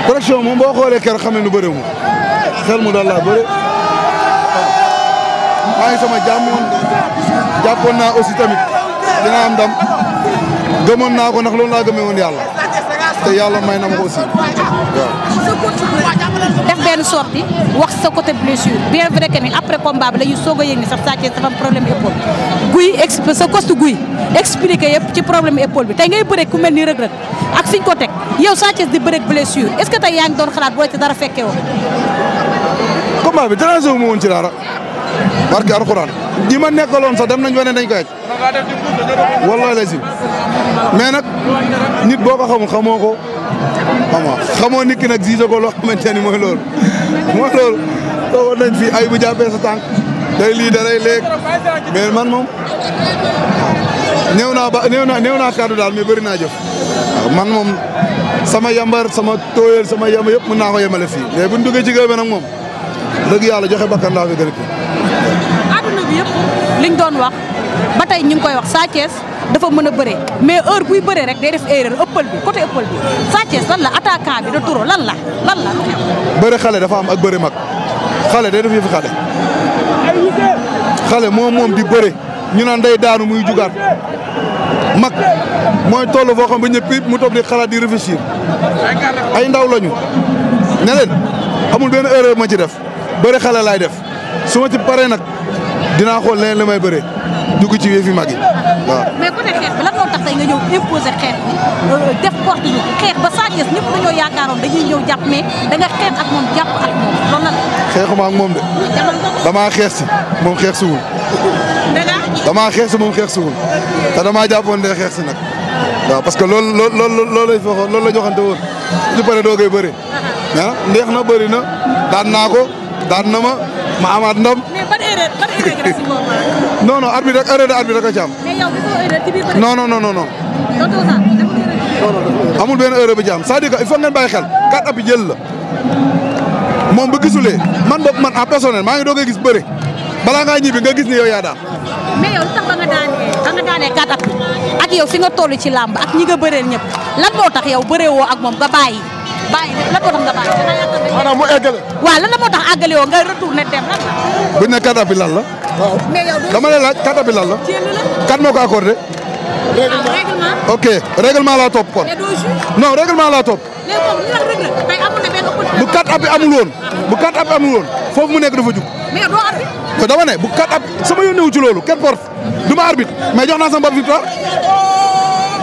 correction moom boo xoolee keroog xam ne nu bëre moom xel mu daal laa bëre maa ngi sama jàppoon naa aussi tamit dina am ndam gëmoon naa ko ndax loolu laa gëmee woon yàlla te yàlla may na ma ko aussi waaw. def benn sortie wax sa côté blessure bien vrai que ni après combat bi la ñu soog a yëg ni sax Sa Thiès dafa am problème épaule guy sa coste guy expliqué yëpp ci problème épaule bi tey ngay bëre ku mel ni Reug Reug ak fiñ ko teg yow Sa Thiès di bëre blessure est-ce que tey yaa ngi doon xalaat boo ci dara fekkee woon. combat bi dérangé wu ma woon ci dara barke alxuraan ñi ma nekkaloon sax dem nañ wane dañ koy aj wallahi lazim mais nag nit boo ko xamul xamoo ko xamoo nit ki nag gisee ko loo xamante ni mooy loolu toogoon nañ fii ay bu jàppee sa tànk day lii da lay léeg mais man moom néew naa kàddu daal mais bëri naa jëf waaw man moom sama yambar sama tooyal sama yamba yëpp mën naa ko yemale fii mais buñ duggee ci géew bi nag moom dëgg yàlla joxe bakkan laa fi gën a kii. adduna bi yëpp liñ doon wax ba tey ñu ngi koy wax Sa Thiès dafa mën a bëre mais heure buy bëree rek day def erreur ëppal bi côté ëppal bi Sa Thiès lan la attaquant bi de turo lan la bëre xale dafa am ak bëre mag xale day def yëfi xale moom di bëre ñu naan day daanu muy jugaat mag mooy toll foo xam ba ñëpp mu toog di xalaat di réfléchir ay ndaw lañu ne leen amul benn erreur ma ci def bëre xale laay def su ma ci paree nag dinaa xool leneen li may bëree dugg ci yëfi mag yi waaw. mais côté xeex bi lan moo tax tey nga ñëw imposer xeex bi def porte bi xeex ba Sa Thiès ñëpp dañoo yaakaaroon dañuy ñëw jàpp mais da nga xeex ak moom jàpp ak moom loolu lan la. xeexuma ak moom de damaa xeex si moom xeex siwul damaa xeex si moom xeex siwul te damaa jàppoon de xeex si nag waaw parce que loolu la joxante woon ñu pare doo koy bëri mais ndeex na bëri na daan naa ko daan na ma amaat ndam. mais ban erreur nga def si boobu non arbitre rek erreur de arbitre rek a ci am. mais yow gisoo erreur ci biir non. amul benn erreur bu ci am c'est-à-dire que il faut ngeen bàyyi xel kat ab jël la moom bu gisulee man en personnel maa ngi doog a gis bëre balaa ngaa ñibbi nga gis ni yow yaa daan. mais yow sax ba nga daanee kat ak yow fi nga toll ci làmb ak ñi nga bëreel ñëpp lan moo tax yow bëree woo ak moom nga bàyyi lan moo tax nga bàyyi. maanaam mu eggale. waaw lan la moo tax àggale woo nga retourné dem lan la. buñ ne kat bi lan la. waaw mais yow dama lay laaj kat bi lan la. kat moo ko accordé. règlement. ok règlement laa topp kon. mais doo juge. non règlement laa topp. léegi moom li nga Reug Reug tey amul na benn ëpp. bu kat bi amul woon foofu mu nekk dafa jug. mais yow doo arbitre. te dama ne bu kat sama yónnee wu ci loolu kenn porte du ma arbitre mais jox naa sama bopp victoire.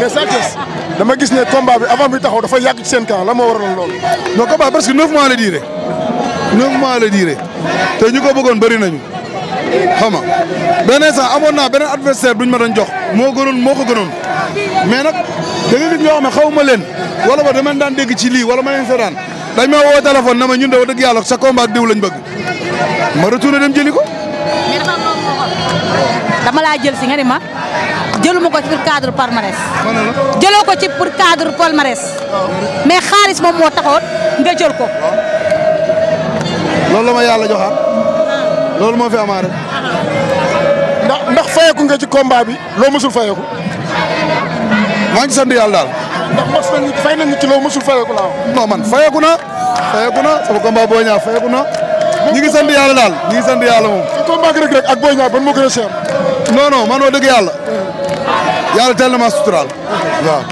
mais Sa Thiès dama gis ne combat bi avant bi taxaw dafa yàgg ci seen camp la moo waraloon loolu. non combat parce que 9 mois la diire 9 mois la diire te ñu ko bëggoon bëri nañu xam nga benn instant amoon naa beneen adversaire duñ ma doon jox moo ko gënoon mais nag da nga gis ñoo xam ne xaw ma leen wala ba dama daan dégg ci lii wala ma leen seetaan dañ ma woo téléphone na ma ñun de wax dëgg yàlla sa combat ak diw lañ bëgg ma retourné dem jëli ko. mais dafa am dama laa jël si nga ni ma jëluma ko ci pour cadre palmarès. jëloo ko ci pour cadre palmarès. mais xaalis moom moo taxoon nga jël ko. loolu la ma yàlla joxaat loolu moo fi amaat rek. ndax fayeku nga ci combat bi loo mësul fayeku. maa ngi sant yàlla daal. ndax fay nañu ci loo mësul fayeku laa wax. non man fayeku na sama combat boo ñaaw fayeku na. ñi ngi sant yàlla daal ñi ngi sant yàlla moom. ci combat Reug Reug ak Boy Niang ban moo gën a cher. non man wax dëgg yàlla. yàlla teel na ma suturaal. waaw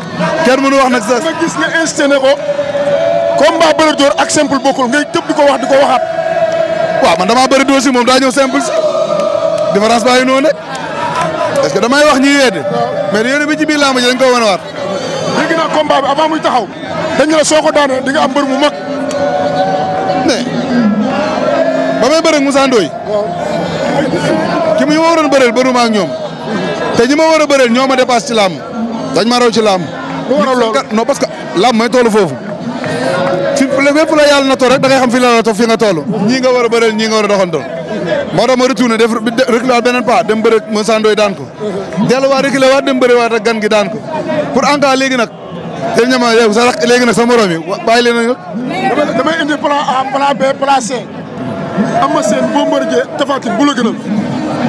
kenn mënu wax nag sax. ma gis nga insisté ne ko combat bëre door ak simple bokkul ngay tëb di ko wax di ko waxaat. waaw man damaa bëri door si moom daa ñëw simple si différence baa ngi noonu rek parce que damay wax ñuy weddi mais yéen bi ci biir làmb ji dañ ko wane waat. léegi nag combat bi avant muy taxaw dañ la soo ko daanee di nga am mbër mu mag. mais ba may bëreeg Moussa Ndoye ki mu ma waroon bëreel bëruma ak ñoom te ñi ma war a bëreel ñoo ma dépassé ci làmb dañ ma raw ci làmb. lu waral loolu non parce que làmb mooy toll foofu fépp la yàlla na toll rek da ngay xam fi la fi nga toll. ñii nga war a bëreel ñii nga war a doxantoon moo tax ma retourné def reculer beneen pas dem bëreeg Moussa Ndoye daan ko delluwaat reculer waat dem bëriwaat ak gan gi daan ko pour en cas léegi nag. te ñama yow sa rakk léegi nag sa morom yi bàyyi leen nag. damay indi plan A plan B plan C. Ama Sène Bombardier Tapha Tine bu la gënal.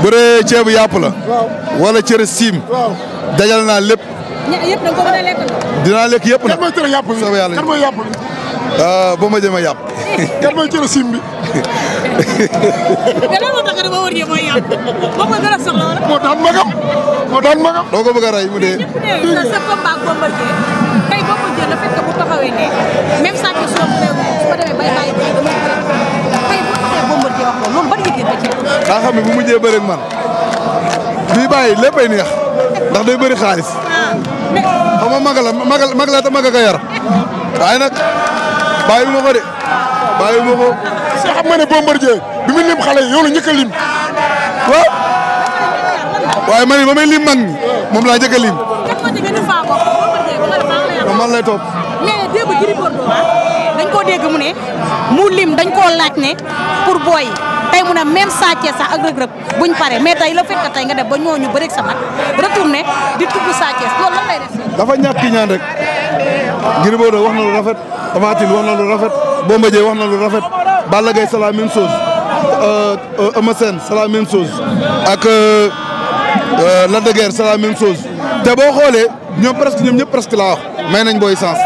bëree ceebu yàpp la. waaw wala cere siim. waaw dajal naa lépp yëpp da nga ko mën a lekk. dinaa lekk yëpp nag. kan mooy tere yàpp bi soobee yàlla kan mooy yàpp bi. ba ma jëm a yàpp. kan mooy tere sim bi. mais lan moo tax nga ne ma wër yëpp mooy yàpp moom nga gën a soxla wala. moo daan magam. doo ko bëgg a rey mu dee. ñëpp ne sa combat ak Bombardier tey Bombardier le fait que bu taxawee ne même saa ci soo bëree su ma demee bay bàyyi tey damay bëri tey bu taxawee Bombardier wax loolu ban yëg-yëg nga ci am. daa xam ne bu mujjee bëri ak man bii bàyyi léppay neex ndax day bëri xaalis. mais xam nga mag la te mag a ko yar waaye nag bàyyi ma ko de bàyyi ma ko. est-ce que xam nga ne Bombardier bi mu lim xale yi yow la njëkk a lim. waaw waaye man ba may lim mag ñi moom laa njëkk a lim. kan moo ci gën a faa bopp Bombardier ba nga def maa ngi lay wax. man lay topp. mais démb Gris Bordeaux dañ koo dégg mu ne mu lim dañ koo laaj ne pour booy yi tey mu ne même Sa Thiès sax ak Reug Reug buñ pare mais tey la fekk tey nga def ba ñooñu bëri sa mag retourné di tudd Sa Thiès loolu lan lay def. dafa ñàkk ki ñaan rek Gris Bordeaux wax na lu rafet Tapha Tine wax na lu rafet Bombardier wax na lu rafet Balla Gaye c'est la même chose Eumeu Sène c'est la même chose ak Lac de Guiers c'est la même chose te boo xoolee ñoom ñëpp presque laa wax may nañ booy sens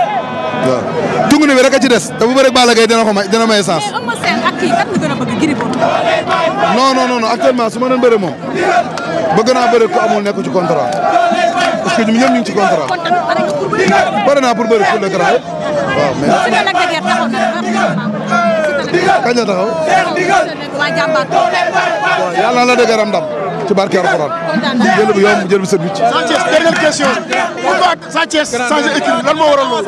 waaw tungu ne bi rek a ci des te bu bëreeg Balla Gaye dina may sens. mais Eumeu Sène ak kii kan nga gën a bëgg Gris Bordeaux. non actuellement su ma doon bëre moom bëgg naa bëre ko amul nekk ci contrat parce que ñun ñëpp ñu ngi ci contrat. kon tamit pare nga pour bëri. bëri naa pour bëri pour le grand waaw mais. su dee Lac de Guiers taxaw na kañ la taxaw. waa jàmbaar. waaw yàlla na la dëgg am ndam ci barke Alxuraan. jël bu yomb jël bu set wicc. Sa Thiès dernière question. pourquoi Sa Thiès changé équipe lan moo waral loolu.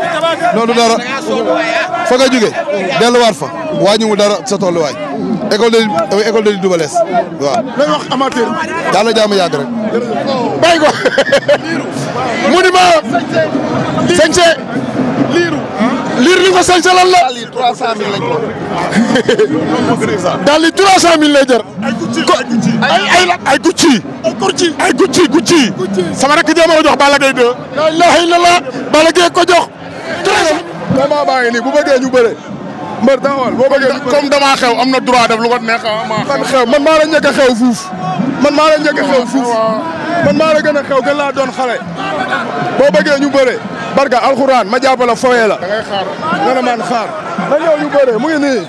noonu dara fa nga jógee delluwaat fa wàññiwul dara sa tolluwaay école de Double Less waaw. lay wax amateur. yàlla jàmm yàgg rek. bàyyi ko. mu ni ma. sañse. liir li ko sañse lan la. daal di 300000 lañ ko. daal di 300000 lay jar. ay Gucci. sama rakk jéem a jox Balla Gaye 2. la ilaha illallah Balla Gaye ko jox. 300000. combat baa ngi nii bu bëggee ñu bëre. mbër taxawal boo bëggee comme damaa xew am na droit def lu ko neex man xew man maa la njëkk a xew fuuf. man maa la njëkk a xew fuuf. man maa la gën a xew gën laa doon xale. boo bëggee ñu bëre. barka alxuraan ma jàppala foyee la. da ngay xaar. nga ne man xaar. na ñëw ñu bëre mu ngi nii.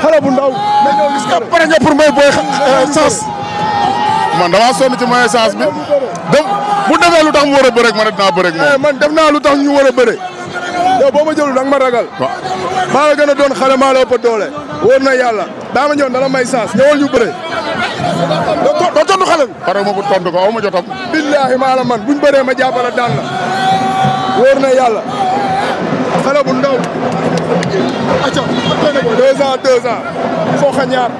xale bu ndaw. na ñëw ñu bëre. pare nga pour may booy sens. man damaa sonn ci may sens bi. bu defee lu tax mu war a bëre rek man dinaa bëre ak moom. man def naa lu tax ñu war a bëre. yow boo ma jëlul danga ma ragal. maa la gën a doon xale maa la ëpp doole. wóor na yàlla. daa ma ñëw dala may sens ñëwal ñu bëre. doo tontu xale bi. pare ma pour tontu ko aw ma jotam. billaahi maa la man buñ bëree ma jàppale daan la. wóor na yàlla. xale bu ndaw. acca 2 ans foo xa ñaar.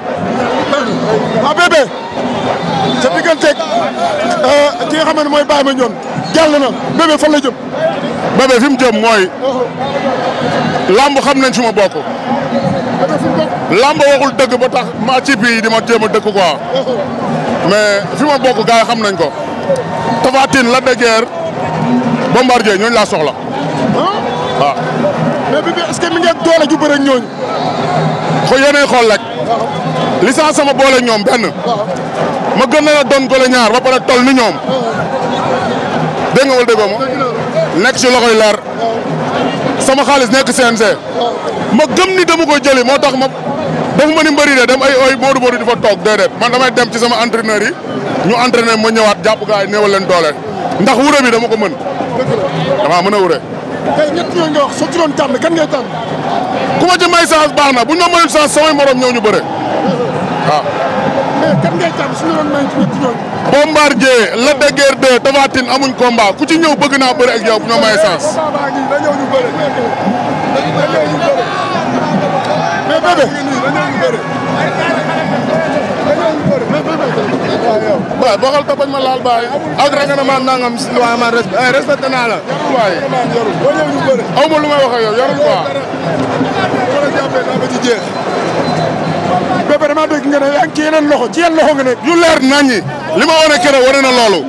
waa bébé. sa digganteeg ki nga xam ne mooy Baye Mandione jàll na bébé fan la jëm. bébé fi mu jëm mooy. lamb xam nañ fi ma bokk. lamb waxul dëgg ba tax ma ci bii di ma jéem a dëkk quoi. mais fi ma bokk gars yi xam nañ ko. Tapha Tine Lac de Guiers Bombardier ñooñu laa soxla. waaw. mais bébé est-ce que mi ngi ak doole ju bëre ak ñooñu. xool yéenay xool rek. licence sama boole ñoom benn. ma gën leen a doon gole ñaar ba pare toll ni ñoom. dégg nga wala déggoo ma. nekk ci loxoy leer. sama xaalis nekk CNG. ma gëm ni dama koy jëli moo tax ma dafa ma ni mbëri de dem ay Modou Modou di fa toog déedéet man damay dem ci sama entraîneur yi ñu entraîné ma ñëwaat jàpp gaa yi néewal leen doole ndax wure bi dama ko mën. damaa mën a wure. tey ñett ñooñu nga wax soo ci doon tànn kan ngay tànn. ku ma ci may chance baax na buñ ma mayul chance samay morom ñëw ñu bëre waaw. mais kan ngay tànn suñu doon may ci ñett ñooñu. Bombardier Lac de Guiers 2 Tapha Tine amuñ combat ku ci ñëw bëgg naa bëre ak yow bu ñu may chance. da ñëw ñu bëre. mais bébé. waaw boo xal ta bañ ma laal baay. ak rek nga ne ma nangam waaye man respecté naa la. waaye boo ñëw ñu bëre. aw ma lu may wax ak yow yorul quoi. wala jàppee naa ba ci jeex. bébé damaa dégg nga ne yaa ngi ci yeneen loxo ci yeneen loxo nga nekk. yu leer naññi li ma wane keroog wane na loolu.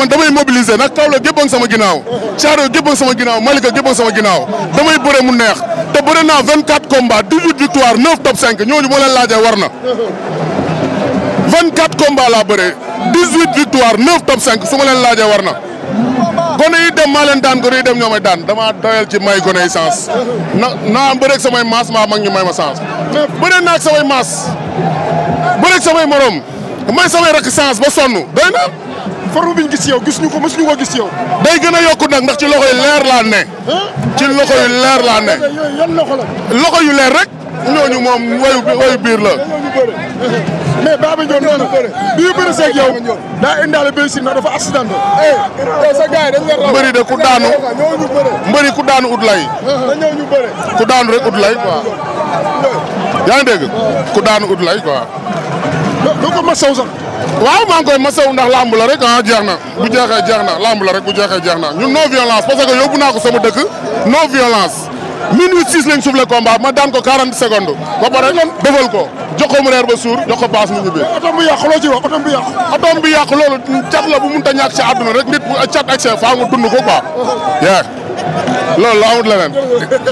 damay mobiliser nag Kaolack gépp sama ginnaaw. Thiaroye gépp sama ginnaaw Malika gépp sama ginnaaw. damay bëre mu neex te bëre naa 24 combats 18 victoires 9 top 5 ñooñu moo leen laajee war na. 24 combats laa bëree 18 victoires 9 top 5 su ma leen laajee war na. gone yi dem maa leen daan gone yi dem ñoo may daan dama doyal ci may gone yi sens naa bëreeg samay maas maa mag ñu may ma sens bëree naag samay maas bëreeg samay morom may samay rakk sens ba sonn doy na forme bi ñu gis yow gis ñu ko mësuñu ko gis yow. day gën a yokku nag ndax ci loxo yu leer laa ne. ci loxo yu leer laa ne. yan loxo la. loxo yu leer rek ñooñu moom wayu biir la. mais Baba Ndione noonu bi ñu bëri seeg yow daa indaale béy si na dafa accidenté. sa gars yi dañ leen raw mbëri de ku daanu mbëri ku daanu ut lay. ku daanu rek ut lay quoi. yaa ngi dégg ku daanu ut lay quoi. doo ko masaw sax. waaw maa ngi koy masaw ndax lamb la rek ah jeex na bu jeexee jeex na lamb la rek bu jeexee jeex na ñun non violence parce que yóbbu naa ko sama dëkk non violence. minute 6 lañ soufflé combat ma daan ko 40 secondes ba pare defal ko jox ko mu reer ba suur jox ko paas mu ñibbi. otom bu yàqu loo ci wax otom bu yàqu. otom bi yàqu loolu cat la bu mënut a ñàkk ci àdduna rek nit bu cat ak faa nga dund ko quoi. yaa loolu la amut leneen.